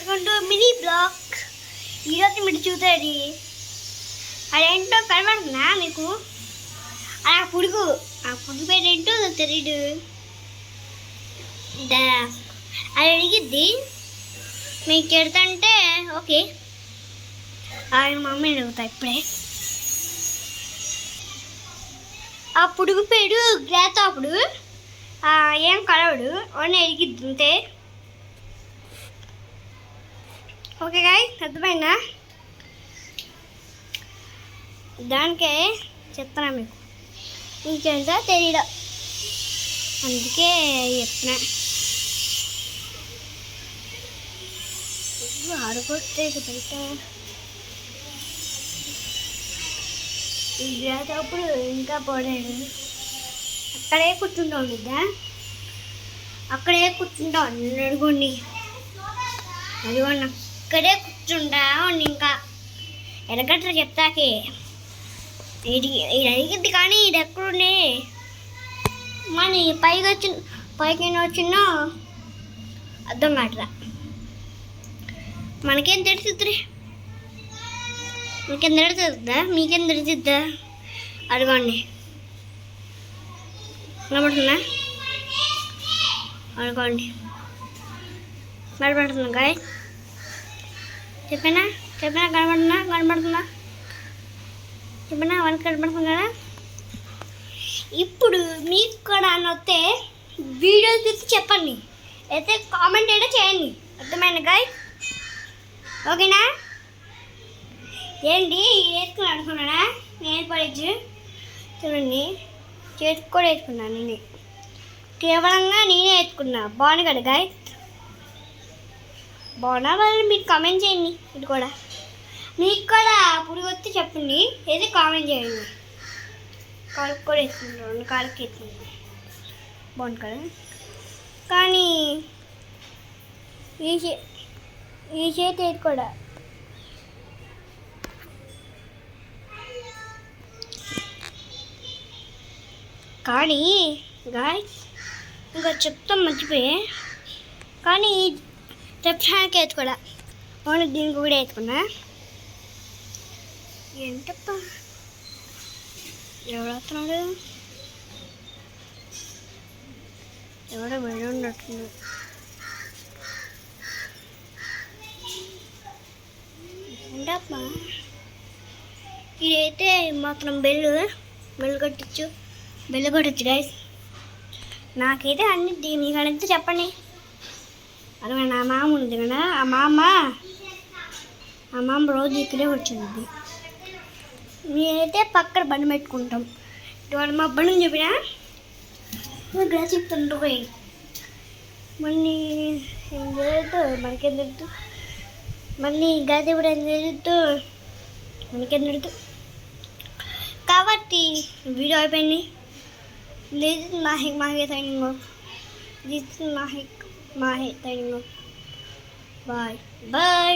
Welcome to mini blog. ఈరోజు మీరు చూసేది అదేంటో కనబడుతుందా మీకు? ఆ పురుగు పేరు ఏంటో తెలియదు. అది అడిగిద్ది మీకు చెడుతుంటే ఓకే. ఆయన మమ్మీని అడుగుతా ఇప్పుడే. ఆ పురుగు పేరు గ్రాతాపుడు. ఏం కలవడు అని అడిగిద్ది అంతే. ఓకే గాయ్, అర్థమైందా? దానికే చెప్తున్నా మీకు, ఇంకెంత తెలియదు, అందుకే చెప్తున్నా. ఆడుకొస్తే బయట గ్రాతప్పుడు ఇంకా పోలేడు. అక్కడే కూర్చుంటా ఉండిద్దా, అక్కడే కూర్చుంటా అడుగుండి, అదిగోండి అక్కడే కూర్చుంటా ఉండి. ఇంకా ఎడగట్రా చెప్తాకే ఇది అడిగిద్ది, కానీ ఇది ఎక్కడుండే మన పైకి వచ్చినా అర్థం కావట్లా. మనకేం తెలుస్తుంది? మీకేం తెలుస్తుందా? మీకేం తెలుస్తుందా? అడగండి. కనబడుతుందా? అడగండి. కనబడుతుందా గాయ? చెప్పినా కనబడుతుందా? చెప్పినా వాళ్ళకి కనబడుతుంది కదా. ఇప్పుడు మీకు కూడా వస్తే వీడియో తీసి చెప్పండి, అయితే కామెంట్ అయినా చేయండి. అర్థమైంది గాయ? ఓకేనా? ఏంటి వేసుకుని అనుకున్నాడా? నేను పడేచ్చు చూడండి, చేతికి కూడా వేసుకున్నాను. నేనే కేవలంగా నేనే వేసుకున్నా. బాగుంది కదా గాయ? బాగున్నా వాళ్ళని మీరు కామెంట్ చేయండి. ఇది కూడా మీకు కూడా పురుగు వస్తే చెప్పండి, ఏది కామెంట్ చేయండి. కాళ్ళకి కూడా వేసుకుంటాను, 2 కాళ్ళకి వేసుకుంటాను. బాగుంది కదా? కానీ ఈ చేతి ఏది కూడా కానీ గాయ్స్ ఇంకా చెప్తాం మర్చిపోయే. కానీ చెప్పడానికి వేసి కూడా అవును, దీనికి కూడా వేసుకున్నా. ఏంటప్ప ఎవడు వస్తున్నాడు? ఎవడో బయట ఉన్నట్టు. ఏంటప్ప ఇదైతే మాత్రం బెల్లు కొట్టచ్చు గాయస్. నాకైతే అన్ని దీని కడితే చెప్పండి. అలాగే నా మామ ఉంది కదా, ఆ మామ రోజు ఇక్కడే వచ్చింది. మేమైతే పక్కన బండి పెట్టుకుంటాం. ఇవాళ మా బండి చెప్పినా గ్లాస్ చెప్తుండ్రు పోయి మళ్ళీ ఏం జరుగుతుంది మనకేం తెలుసు. మళ్ళీ గ్లాస్ ఇప్పుడు ఏం జరుగుతూ మనకేం తెలుసు. కాబట్టి వీడియో అయిపోయింది. This is Mahik signing off. This is Mahik signing off. Bye.